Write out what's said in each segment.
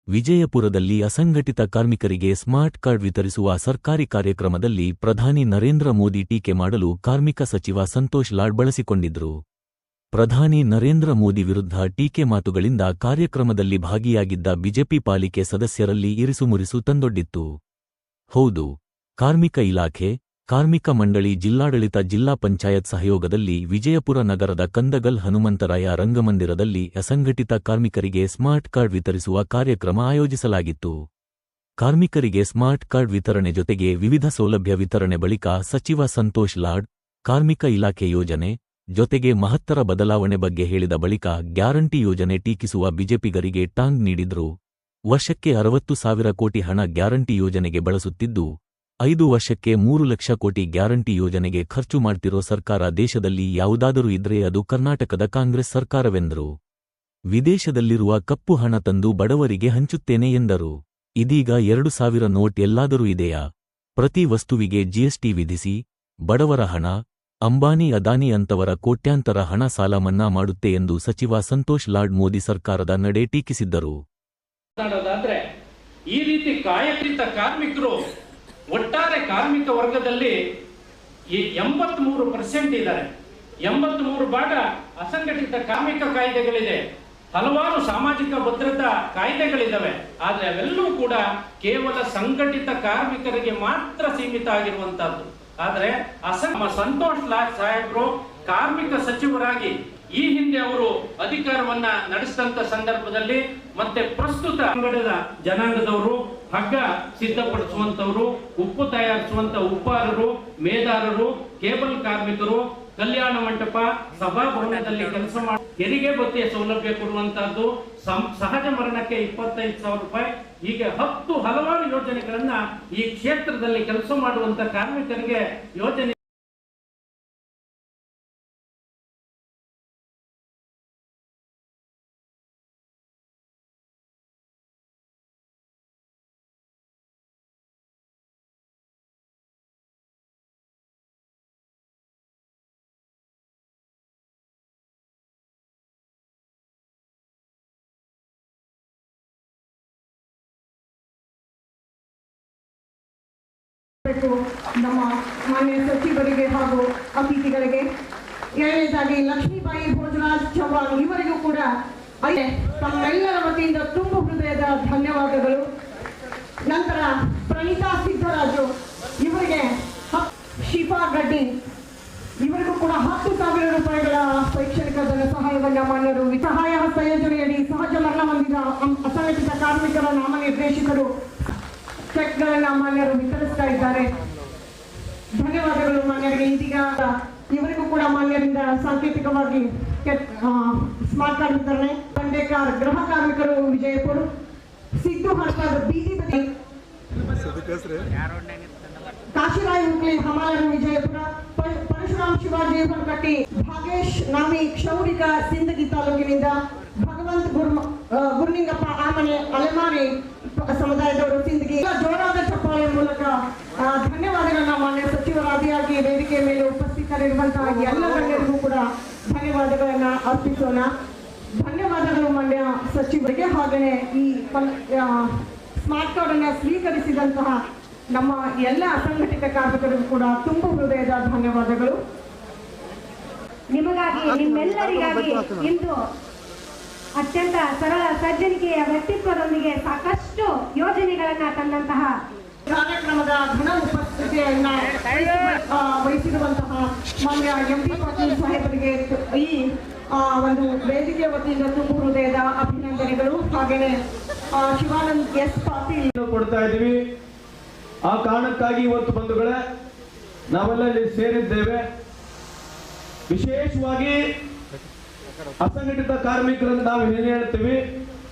ವಿಜಯಪುರದಲ್ಲಿ ಅಸಂಘಟಿತ ಕಾರ್ಮಿಕರಿಗೆ ಸ್ಮಾರ್ಟ್ ಕಾರ್ಡ್ ವಿತರಿಸುವ ಸರ್ಕಾರಿ ಕಾರ್ಯಕ್ರಮದಲ್ಲಿ ಪ್ರಧಾನಿ ನರೇಂದ್ರ ಮೋದಿ ಟೀಕೆ ಮಾಡಲು ಕಾರ್ಮಿಕ ಸಚಿವ ಸಂತೋಷ್ ಲಾಡ್ ಬಳಸಿಕೊಂಡಿದ್ರು. ಪ್ರಧಾನಿ ನರೇಂದ್ರ ಮೋದಿ ವಿರುದ್ಧ ಟೀಕೆ ಮಾತುಗಳಿಂದ ಕಾರ್ಯಕ್ರಮದಲ್ಲಿ ಭಾಗಿಯಾಗಿದ್ದ ಬಿಜೆಪಿ ಪಾಲಿಕೆ ಸದಸ್ಯರಲ್ಲಿ ಇರಿಸುಮುರಿಸು ತಂದೊಡ್ಡಿತ್ತು. ಹೌದು, ಕಾರ್ಮಿಕ ಇಲಾಖೆ, ಕಾರ್ಮಿಕ ಮಂಡಳಿ, ಜಿಲ್ಲಾಡಳಿತ, ಜಿಲ್ಲಾ ಪಂಚಾಯತ್ ಸಹಯೋಗದಲ್ಲಿ ವಿಜಯಪುರ ನಗರದ ಕಂದಗಲ್ ಹನುಮಂತರಾಯ ರಂಗಮಂದಿರದಲ್ಲಿ ಅಸಂಘಟಿತ ಕಾರ್ಮಿಕರಿಗೆ ಸ್ಮಾರ್ಟ್ ಕಾರ್ಡ್ ವಿತರಿಸುವ ಕಾರ್ಯಕ್ರಮ ಆಯೋಜಿಸಲಾಗಿತ್ತು. ಕಾರ್ಮಿಕರಿಗೆ ಸ್ಮಾರ್ಟ್ ಕಾರ್ಡ್ ವಿತರಣೆ ಜೊತೆಗೆ ವಿವಿಧ ಸೌಲಭ್ಯ ವಿತರಣೆ ಬಳಿಕ ಸಚಿವ ಸಂತೋಷ್ ಲಾಡ್ ಕಾರ್ಮಿಕ ಇಲಾಖೆ ಯೋಜನೆ ಜೊತೆಗೆ ಮಹತ್ತರ ಬದಲಾವಣೆ ಬಗ್ಗೆ ಹೇಳಿದ ಬಳಿಕ ಗ್ಯಾರಂಟಿ ಯೋಜನೆ ಟೀಕಿಸುವ ಬಿಜೆಪಿಗರಿಗೆ ಟಾಂಗ್ ನೀಡಿದ್ರು. ವರ್ಷಕ್ಕೆ 60,000 ಕೋಟಿ ಹಣ ಗ್ಯಾರಂಟಿ ಯೋಜನೆಗೆ ಬಳಸುತ್ತಿದ್ದು 5 ವರ್ಷಕ್ಕೆ 3 ಲಕ್ಷ ಕೋಟಿ ಗ್ಯಾರಂಟಿ ಯೋಜನೆಗೆ ಖರ್ಚು ಮಾಡ್ತಿರೋ ಸರ್ಕಾರ ದೇಶದಲ್ಲಿ ಯಾವುದಾದರೂ ಇದ್ರೆ ಅದು ಕರ್ನಾಟಕದ ಕಾಂಗ್ರೆಸ್ ಸರ್ಕಾರವೆಂದರು. ವಿದೇಶದಲ್ಲಿರುವ ಕಪ್ಪು ಹಣ ತಂದು ಬಡವರಿಗೆ ಹಂಚುತ್ತೇನೆ ಎಂದರು. ಇದೀಗ 2,000 ನೋಟ್ ಎಲ್ಲಾದರೂ ಇದೆಯಾ? ಪ್ರತಿ ವಸ್ತುವಿಗೆ ಜಿಎಸ್ಟಿ ವಿಧಿಸಿ ಬಡವರ ಹಣ, ಅಂಬಾನಿ ಅದಾನಿ ಅಂತವರ ಕೋಟ್ಯಾಂತರ ಹಣ ಸಾಲ ಮನ್ನಾ ಮಾಡುತ್ತೆ ಎಂದು ಸಚಿವ ಸಂತೋಷ್ ಲಾಡ್ ಮೋದಿ ಸರ್ಕಾರದ ನಡೆ ಟೀಕಿಸಿದ್ದರು. ಈ ರೀತಿ ಕಾಯಕೃತ ಕಾರ್ಮಿಕರು ಒಟ್ಟಾರೆ ಕಾರ್ಮಿಕ ವರ್ಗದಲ್ಲಿ 83% ಇದ್ದಾರೆ. 83 ಭಾಗ ಅಸಂಘಟಿತ ಕಾರ್ಮಿಕ ಕಾಯ್ದೆಗಳಿದೆ, ಹಲವಾರು ಸಾಮಾಜಿಕ ಭದ್ರತಾ ಕಾಯ್ದೆಗಳಿದ್ದಾವೆ. ಆದರೆ ಅವೆಲ್ಲವೂ ಕೂಡ ಕೇವಲ ಸಂಘಟಿತ ಕಾರ್ಮಿಕರಿಗೆ ಮಾತ್ರ ಸೀಮಿತ ಆಗಿರುವಂತಹದ್ದು. ಆದರೆ ಸಂತೋಷ್ ಲಾಡ್ ಸಾಹೇಬರು ಕಾರ್ಮಿಕ ಸಚಿವರಾಗಿ ಈ ಹಿಂದೆ ಅವರು ಅಧಿಕಾರವನ್ನ ನಡೆಸಿದಂತ ಸಂದರ್ಭದಲ್ಲಿ ಮತ್ತೆ ಪ್ರಸ್ತುತ ಅಂಗಡದ ಜನಾಂಗದವರು, ಹಗ್ಗ ಸಿದ್ಧಪಡಿಸುವಂತವರು, ಉಪ್ಪು ತಯಾರಿಸುವಂತ ಉಪ್ಪಾರರು, ಮೇದಾರರು, ಕೇಬಲ್ ಕಾರ್ಮಿಕರು, ಕಲ್ಯಾಣ ಮಂಟಪ, ಸಭಾಭವನದಲ್ಲಿ ಕೆಲಸ ಮಾಡಿ ಹೆರಿಗೆ ಭತ್ಯೆ ಸೌಲಭ್ಯ ಕೊಡುವಂತಹದ್ದು, ಸಹಜ ಮರಣಕ್ಕೆ 25,000 ರೂಪಾಯಿ, ಹೀಗೆ 10 ಹಲವಾರು ಯೋಜನೆಗಳನ್ನ ಈ ಕ್ಷೇತ್ರದಲ್ಲಿ ಕೆಲಸ ಮಾಡುವಂತ ಕಾರ್ಮಿಕರಿಗೆ ಯೋಜನೆ ನಮ್ಮ ಮಾನ್ಯ ಸಚಿವರಿಗೆ ಹಾಗೂ ಅತಿಥಿಗಳಿಗೆ. ಎರಡನೇದಾಗಿ ಲಕ್ಷ್ಮೀಬಾಯಿ ಭೋಜರಾಜ್ ಚೌಹಾಣ್ ಇವರಿಗೂ ಕೂಡ ತಮ್ಮೆಲ್ಲರ ವತಿಯಿಂದ ತುಂಬ ಹೃದಯದ ಧನ್ಯವಾದಗಳು. ನಂತರ ಪ್ರಣೀತಾ ಸಿದ್ದರಾಜು ಇವರಿಗೆ, ಶಿಫಾ ಗಡ್ಡಿ ಇವರಿಗೂ ಕೂಡ 10,000 ರೂಪಾಯಿಗಳ ಶೈಕ್ಷಣಿಕ ಧನ ಸಹಾಯವನ್ನು ಮಾನ್ಯರು ಸಹಾಯ ಹಸ್ತ ಯೋಜನೆಯಡಿ ಸಹಜ ಮರಣ ಹೊಂದಿದ ಅಸಂಘಟಿತ ಕಾರ್ಮಿಕರ ನಾಮನಿರ್ದೇಶಕರು ಚೆಕ್ಗಳನ್ನ ಮಾನ್ಯರು ವಿತರಿಸ್ತಾ ಇದ್ದಾರೆ. ಧನ್ಯವಾದಗಳು ಮಾನ್ಯರಿಗೆ. ಇದೀಗ ಇವರಿಗೂ ಕೂಡ ಮಾನ್ಯರಿಂದ ಸಾಂಕೇತಿಕವಾಗಿ ಸ್ಮಾರ್ಟ್ ಕಾರ್ಡ್ ವಿತರಣೆ. ಬಂಡೇಕಾರ್ ಗೃಹ ಕಾರ್ಮಿಕರು ವಿಜಯಪುರ, ಸಿದ್ದು ಹರ್ಪದ್ ಬೀದಿ ಬದಿ, ಕಾಶಿರಾಯ್ ಹುಕ್ಲಿ ಹಮಾಲರು ವಿಜಯಪುರ, ಪರಶುರಾಮ್ ಶಿವಾಜಿ ಹೊರಕಟ್ಟಿ, ಭಾಗೇಶ್ ನಾಮಿ ಕ್ಷೌರಿಕ ಸಿಂದಗಿ ತಾಲೂಕಿನಿಂದ, ಭಗವಂತ್ ಗುರ್ನಿಂಗಪ್ಪ ಆಮನೆ ಅಲೆಮಾರಿ ಸಮುದಾಯದವರು ಸಿಂದಗಿ. ಜೋರಾದ ಚಪ್ಪಾಳೆ ಮೂಲಕ ಧನ್ಯವಾದಗಳನ್ನ ಮಾನ್ಯ ಸಚಿವರಾದಿಯಾಗಿ ವೇದಿಕೆ ಮೇಲೆ ಉಪಸ್ಥಿತರಿರುವಂತಹ ಎಲ್ಲ ಗಣ್ಯರಿಗೂ ಕೂಡ ಧನ್ಯವಾದಗಳನ್ನ ಅರ್ಪಿಸೋಣ. ಧನ್ಯವಾದಗಳು ಮಾನ್ಯ ಸಚಿವರಿಗೆ. ಹಾಗೆಯೇ ಈ ಸ್ಮಾರ್ಟ್ ಕಾರ್ಡ್ ಅನ್ನು ಸ್ವೀಕರಿಸಿದಂತಹ ನಮ್ಮ ಎಲ್ಲ ಅಸಂಘಟಿತ ಕಾರ್ಮಿಕರಿಗೂ ಕೂಡ ತುಂಬ ಹೃದಯದ ಧನ್ಯವಾದಗಳು. ನಿಮಗಾಗಿ, ನಿಮ್ಮೆಲ್ಲರಿಗಾಗಿ ಇಂದು ಅತ್ಯಂತ ಸರಳ ಸಜ್ಜನಿಕೆಯ ವ್ಯಕ್ತಿತ್ವದೊಂದಿಗೆ ಸಾಕಷ್ಟು ಯೋಜನೆಗಳನ್ನ ತಂದಂತಹ ಕಾರ್ಯಕ್ರಮದ ಘನ ಉಪಸ್ಥಿತಿಯನ್ನ ವಹಿಸಿರುವಂತಹ ಮಾನ್ಯ ಎಂಪಿ ಪಾಟೀಲ್ ಸಾಹೇಬರಿಗೆ ಈ ಒಂದು ವೇದಿಕೆ ವತಿಯಿಂದ ತುಂಬ ಹೃದಯದ ಅಭಿನಂದನೆಗಳು. ಹಾಗೆಯೇ ಶಿವಾನಂದ್ ಎಸ್ ಪಾಟೀಲ್ ಕೊಡ್ತಾ ಇದ್ದೀವಿ. ಆ ಕಾರಣಕ್ಕಾಗಿ ಇವತ್ತು ಬಂಧುಗಳೇ ನಾವೆಲ್ಲ ಇಲ್ಲಿ ಸೇರಿದ್ದೇವೆ. ವಿಶೇಷವಾಗಿ ಅಸಂಘಟಿತ ಕಾರ್ಮಿಕರನ್ನು ನಾವು ಏನು ಹೇಳ್ತೀವಿ,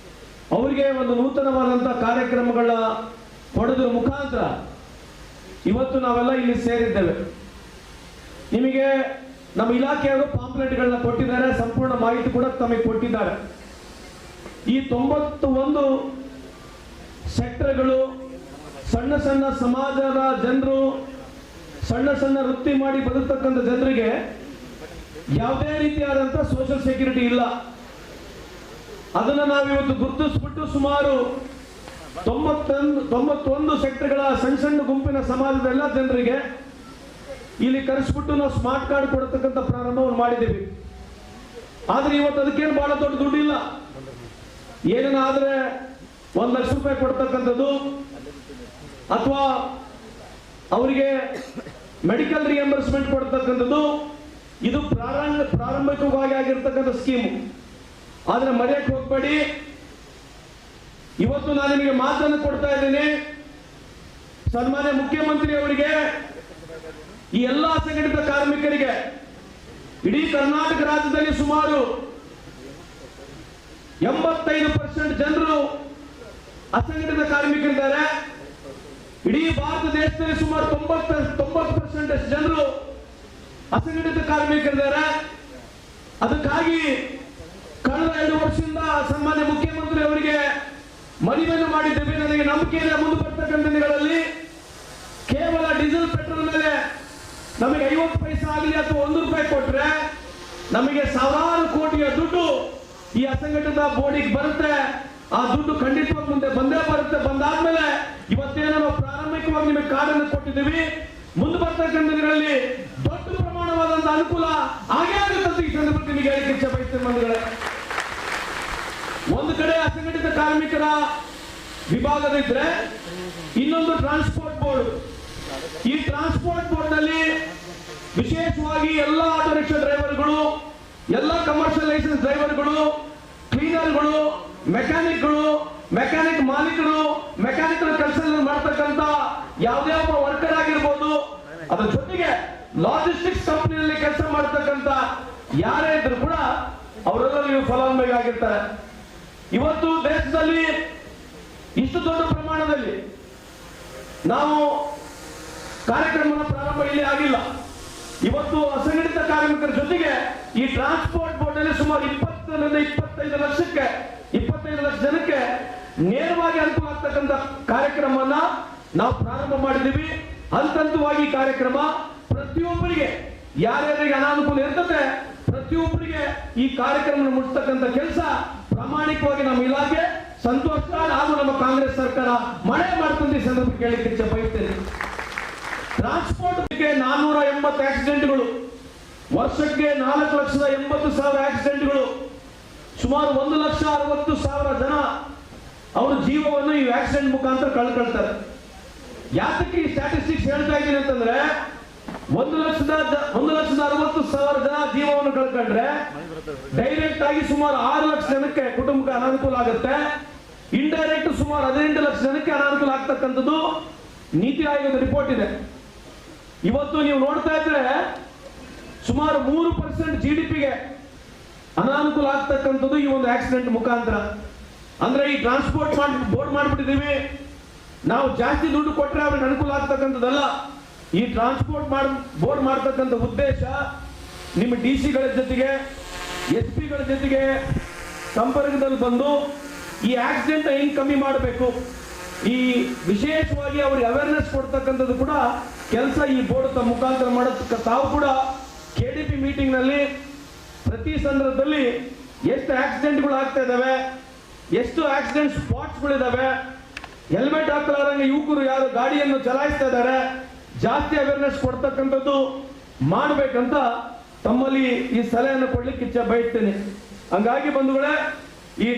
ಅವರಿಗೆ ಒಂದು ನೂತನವಾದಂತಹ ಕಾರ್ಯಕ್ರಮಗಳ ಕೊಡೋದ್ರ ಮುಖಾಂತರ ಇವತ್ತು ನಾವೆಲ್ಲ ಇಲ್ಲಿ ಸೇರಿದ್ದೇವೆ. ನಿಮಗೆ ನಮ್ಮ ಇಲಾಖೆಯವರು ಪಾಂಪ್ಲೆಟ್ಗಳನ್ನ ಕೊಟ್ಟಿದ್ದಾರೆ, ಸಂಪೂರ್ಣ ಮಾಹಿತಿ ಕೂಡ ತಮಗೆ ಕೊಟ್ಟಿದ್ದಾರೆ. ಈ 91 ಸೆಕ್ಟರ್ಗಳು, ಸಣ್ಣ ಸಣ್ಣ ಸಮಾಜದ ಜನರು ಸಣ್ಣ ಸಣ್ಣ ವೃತ್ತಿ ಮಾಡಿ ಬದುಕ್ತಕ್ಕಂಥ ಜನರಿಗೆ ಯಾವುದೇ ರೀತಿಯಾದಂತಹ ಸೋಷಿಯಲ್ ಸೆಕ್ಯೂರಿಟಿ ಇಲ್ಲ. ಅದನ್ನ ನಾವಿವತ್ತು ಗುರುತಿಸ್ಬಿಟ್ಟು ಸುಮಾರು 91 ಸೆಕ್ಟರ್ಗಳ ಸಣ್ಣ ಸಣ್ಣ ಗುಂಪಿನ ಸಮಾಜದ ಎಲ್ಲ ಜನರಿಗೆ ಇಲ್ಲಿ ಕರೆಸ್ಬಿಟ್ಟು ನಾವು ಸ್ಮಾರ್ಟ್ ಕಾರ್ಡ್ ಕೊಡತಕ್ಕಂಥ ಪ್ರಾರಂಭವನ್ನು ಮಾಡಿದ್ದೀವಿ. ಆದ್ರೆ ಇವತ್ತು ಅದಕ್ಕೇನು ಬಹಳ ದೊಡ್ಡ ದುಡ್ಡಿಲ್ಲ. ಏನೇನಾದ್ರೆ 1 ಲಕ್ಷ ರೂಪಾಯಿ ಕೊಡ್ತಕ್ಕಂಥದ್ದು ಅಥವಾ ಅವರಿಗೆ ಮೆಡಿಕಲ್ ರಿಯಂಬರ್ಸ್ಮೆಂಟ್ ಕೊಡ್ತಕ್ಕಂಥದ್ದು ಇದು ಪ್ರಾರಂಭಿಕವಾಗಿ ಆಗಿರ್ತಕ್ಕಂಥ ಸ್ಕೀಮು. ಆದ್ರೆ ಮರೆಯಕ್ಕೆ ಹೋಗ್ಬೇಡಿ, ಇವತ್ತು ನಾನು ನಿಮಗೆ ಮಾತನ್ನು ಕೊಡ್ತಾ ಇದ್ದೇನೆ. ಸನ್ಮಾನ್ಯ ಮುಖ್ಯಮಂತ್ರಿ ಅವರಿಗೆ ಈ ಎಲ್ಲ ಅಸಂಘಟಿತ ಕಾರ್ಮಿಕರಿಗೆ ಇಡೀ ಕರ್ನಾಟಕ ರಾಜ್ಯದಲ್ಲಿ ಸುಮಾರು 85% ಜನರು ಅಸಂಘಟಿತ ಕಾರ್ಮಿಕರಿದ್ದಾರೆ. ಇಡೀ ಭಾರತ ದೇಶದಲ್ಲಿ ಸುಮಾರು 90% ಜನರು ಅಸಂಘಟಿತ ಕಾರ್ಮಿಕರಿದ್ದಾರೆ. ಅದಕ್ಕಾಗಿ ಕಳೆದ 2 ವರ್ಷದಿಂದ ಸನ್ಮಾನ್ಯ ಮುಖ್ಯಮಂತ್ರಿ ಅವರಿಗೆ ಮನವಿಯನ್ನು ಮಾಡಿದ್ದೇವೆ. ನನಗೆ ನಂಬಿಕೆ ಇದೆ, ಮುಂದೆ ಬರ್ತಕ್ಕಂಥ ದಿನಗಳಲ್ಲಿ ಕೇವಲ ಡೀಸೆಲ್ ಪೆಟ್ರೋಲ್ ಮೇಲೆ ನಮಗೆ 50 ಪೈಸೆ ಆಗಲಿ ಅಥವಾ 1 ರೂಪಾಯಿ ಕೊಟ್ರೆ ನಮಗೆ ಸಾವಿರಾರು ಕೋಟಿಯ ದುಡ್ಡು ಈ ಅಸಂಘಟಿತ ಬೋರ್ಡಿಗೆ ಬರುತ್ತೆ. ಆ ದುಡ್ಡು ಖಂಡಿತವಾಗಿ ಮುಂದೆ ಬಂದೇ ಬರುತ್ತೆ. ಬಂದಾದ್ಮೇಲೆ ಇವತ್ತೇನೋ ನಾವು ಪ್ರಾರಂಭಿಕವಾಗಿ ನಿಮಗೆ ಕಾರ್ಡನ್ನು ಕೊಟ್ಟಿದ್ದೀವಿ. ಮುಂದೆ ಬರ್ತಕ್ಕಂಥ ದಿನಗಳಲ್ಲಿ ದೊಡ್ಡ ಪ್ರಮಾಣವಾದಂತಹ ಅನುಕೂಲ ಆಗೇ ಆಗುತ್ತೆ. ಈ ಸಂದರ್ಭದಲ್ಲಿ ನಿಮಗೆ ಹೇಳಿಕೆ ಇಚ್ಛೆ ಬಯಸ್ತೇನೆ ಬಂಧುಗಳೇ. ಒಂದು ಕಡೆ ಅಸಂಘಟಿತ ಕಾರ್ಮಿಕರ ವಿಭಾಗದಿದ್ರೆ ಇನ್ನೊಂದು ಟ್ರಾನ್ಸ್ಪೋರ್ಟ್ ಬೋರ್ಡ್. ಈ ಟ್ರಾನ್ಸ್ಪೋರ್ಟ್ ಬೋರ್ಡ್ ನಲ್ಲಿ ವಿಶೇಷವಾಗಿ ಎಲ್ಲ ಆಟೋ ರಿಕ್ಷಾ ಡ್ರೈವರ್ಗಳು, ಎಲ್ಲ ಕಮರ್ಷಿಯಲ್ ಲೈಸೆನ್ಸ್ ಡ್ರೈವರ್ಗಳು, ಕ್ಲೀನರ್ಗಳು, ಮೆಕ್ಯಾನಿಕ್ಗಳು, ಮೆಕ್ಯಾನಿಕ್ ಮಾಲೀಕರು, ಮೆಕ್ಯಾನಿಕಲ್ ಕೆಲಸ ಮಾಡ್ತಕ್ಕಂಥ ಯಾವುದೇ ಒಬ್ಬ ವರ್ಕರ್ ಆಗಿರ್ಬೋದು, ಅದರ ಜೊತೆಗೆ ಲಾಜಿಸ್ಟಿಕ್ಸ್ ಕಂಪನಿಯಲ್ಲಿ ಕೆಲಸ ಮಾಡ್ತಕ್ಕಂಥ ಯಾರೇ ಇದ್ರು ಕೂಡ ಅವರೆಲ್ಲರೂ ಫಲಾನುಭವಿ ಆಗಿರ್ತಾರೆ. ಇವತ್ತು ದೇಶದಲ್ಲಿ ಇಷ್ಟು ದೊಡ್ಡ ಪ್ರಮಾಣದಲ್ಲಿ ನಾವು ಕಾರ್ಯಕ್ರಮದ ಪ್ರಾರಂಭ ಇಲ್ಲಿ ಆಗಿಲ್ಲ. ಇವತ್ತು ಅಸಂಘಟಿತ ಕಾರ್ಮಿಕರ ಜೊತೆಗೆ ಈ ಟ್ರಾನ್ಸ್ಪೋರ್ಟ್ ಬೋರ್ಡ್ ನಲ್ಲಿ ಸುಮಾರು 20 ರಿಂದ 25 ಲಕ್ಷ ಜನಕ್ಕೆ ನೇರವಾಗಿ ಅನುಕೂಲ ಆಗ್ತಕ್ಕಂಥ ಕಾರ್ಯಕ್ರಮವನ್ನ ನಾವು ಪ್ರಾರಂಭ ಮಾಡಿದ್ದೀವಿ. ಹಂತವಾಗಿ ಕಾರ್ಯಕ್ರಮ ಪ್ರತಿಯೊಬ್ಬರಿಗೆ ಯಾರ್ಯಾರಿಗೆ ಅನಾನುಕೂಲ ಇರ್ತದೆ ಪ್ರತಿಯೊಬ್ಬರಿಗೆ ಈ ಕಾರ್ಯಕ್ರಮ ಮುಟ್ಟಿಸ್ತಕ್ಕಂಥ ಕೆಲಸ ಪ್ರಾಮಾಣಿಕವಾಗಿ ನಮ್ಮ ಇಲಾಖೆ ಸಂತೋಷ ಹಾಗೂ ನಮ್ಮ ಕಾಂಗ್ರೆಸ್ ಸರ್ಕಾರ ಮಾಡ್ಕೊಂಡು ಈ ಸಂದರ್ಭ ಕೇಳಲಿಕ್ಕೆ ಇಚ್ಛೆ ಬಯಸ್ತೇನೆ. ಟ್ರಾನ್ಸ್ಪೋರ್ಟ್ 480 ಆಕ್ಸಿಡೆಂಟ್ಗಳು, ವರ್ಷಕ್ಕೆ 4,80,000 ಆಕ್ಸಿಡೆಂಟ್ಗಳು, ಸುಮಾರು 1,60,000 ಜನ ಅವರ ಜೀವವನ್ನು ಈ ಆಕ್ಸಿಡೆಂಟ್ ಮುಖಾಂತರ ಕಳ್ಕೊಳ್ತಾರೆ. ಯಾತಕ್ಕೆ ಈ ಸ್ಟ್ಯಾಟಿಸ್ಟಿಕ್ಸ್ ಹೇಳ್ತಾ ಇದ್ದೀನಿ ಅಂತಂದ್ರೆ 1,60,000 ಜನ ಜೀವವನ್ನು ಕಳ್ಕೊಂಡ್ರೆ ಡೈರೆಕ್ಟ್ ಆಗಿ ಸುಮಾರು 6 ಲಕ್ಷ ಜನಕ್ಕೆ ಕುಟುಂಬಕ್ಕೆ ಅನಾನುಕೂಲ ಆಗುತ್ತೆ. ಇಂಡೈರೆಕ್ಟ್ ಸುಮಾರು 18 ಲಕ್ಷ ಜನಕ್ಕೆ ಅನಾನುಕೂಲ ಆಗ್ತಕ್ಕಂಥದ್ದು ನೀತಿ ಆಯೋಗದ ರಿಪೋರ್ಟ್ ಇದೆ. ಇವತ್ತು ನೀವು ನೋಡ್ತಾ ಇದ್ರೆ ಸುಮಾರು 3% GDPಗೆ ಅನಾನುಕೂಲ ಆಗ್ತಕ್ಕಂಥದ್ದು ಈ ಒಂದು ಆಕ್ಸಿಡೆಂಟ್ ಮುಖಾಂತರ. ಅಂದ್ರೆ ಈ ಟ್ರಾನ್ಸ್ಪೋರ್ಟ್ ಬೋರ್ಡ್ ಮಾಡ್ಬಿಟ್ಟಿದೀವಿ, ನಾವು ಜಾಸ್ತಿ ದುಡ್ಡು ಕೊಟ್ಟರೆ ಅವ್ರಿಗೆ ಅನುಕೂಲ ಆಗ್ತಕ್ಕಂಥದ್ದಲ್ಲ. ಈ ಟ್ರಾನ್ಸ್ಪೋರ್ಟ್ ಬೋರ್ಡ್ ಮಾಡ್ತಕ್ಕಂಥ ಉದ್ದೇಶ ನಿಮ್ಮ DC-ಗಳ ಜೊತೆಗೆ SP-ಗಳ ಜೊತೆಗೆ ಸಂಪರ್ಕದಲ್ಲಿ ಬಂದು ಈ ಆಕ್ಸಿಡೆಂಟ್ ಹೆಂಗ್ ಕಮ್ಮಿ ಮಾಡಬೇಕು, ಈ ವಿಶೇಷವಾಗಿ ಅವ್ರಿಗೆ ಅವೇರ್ನೆಸ್ ಕೊಡ್ತಕ್ಕಂಥದ್ದು ಕೂಡ ಕೆಲಸ ಈ ಬೋರ್ಡ್ ಮುಖಾಂತರ ಮಾಡೋದಕ್ಕೆ ತಾವು ಕೂಡ KDP ಮೀಟಿಂಗ್ ನಲ್ಲಿ ಪ್ರತಿ ಸಂದರ್ಭದಲ್ಲಿ ಎಷ್ಟು ಆಕ್ಸಿಡೆಂಟ್ಗಳು ಆಗ್ತಾ ಇದಾವೆ, ಎಷ್ಟು ಆಕ್ಸಿಡೆಂಟ್ ಸ್ಪಾಟ್ಸ್ಗಳಿದಾವೆ, ಹೆಲ್ಮೆಟ್ ಹಾಕಲಾರಂಗೆ ಯುವಕರು ಯಾರು ಗಾಡಿಯನ್ನು ಚಲಾಯಿಸ್ತಾ ಇದ್ದಾರೆ, ಜಾಸ್ತಿ ಅವೇರ್ನೆಸ್ ಕೊಡ್ತಕ್ಕಂಥದ್ದು ಮಾಡಬೇಕಂತ ತಮ್ಮಲ್ಲಿ ಈ ಸಲಹೆಯನ್ನು ಕೊಡ್ಲಿಕ್ಕೆ ಇಚ್ಛೆ ಬಯಸ್ತೇನೆ. ಹಂಗಾಗಿ ಬಂಧುಗಳೇ, ಈ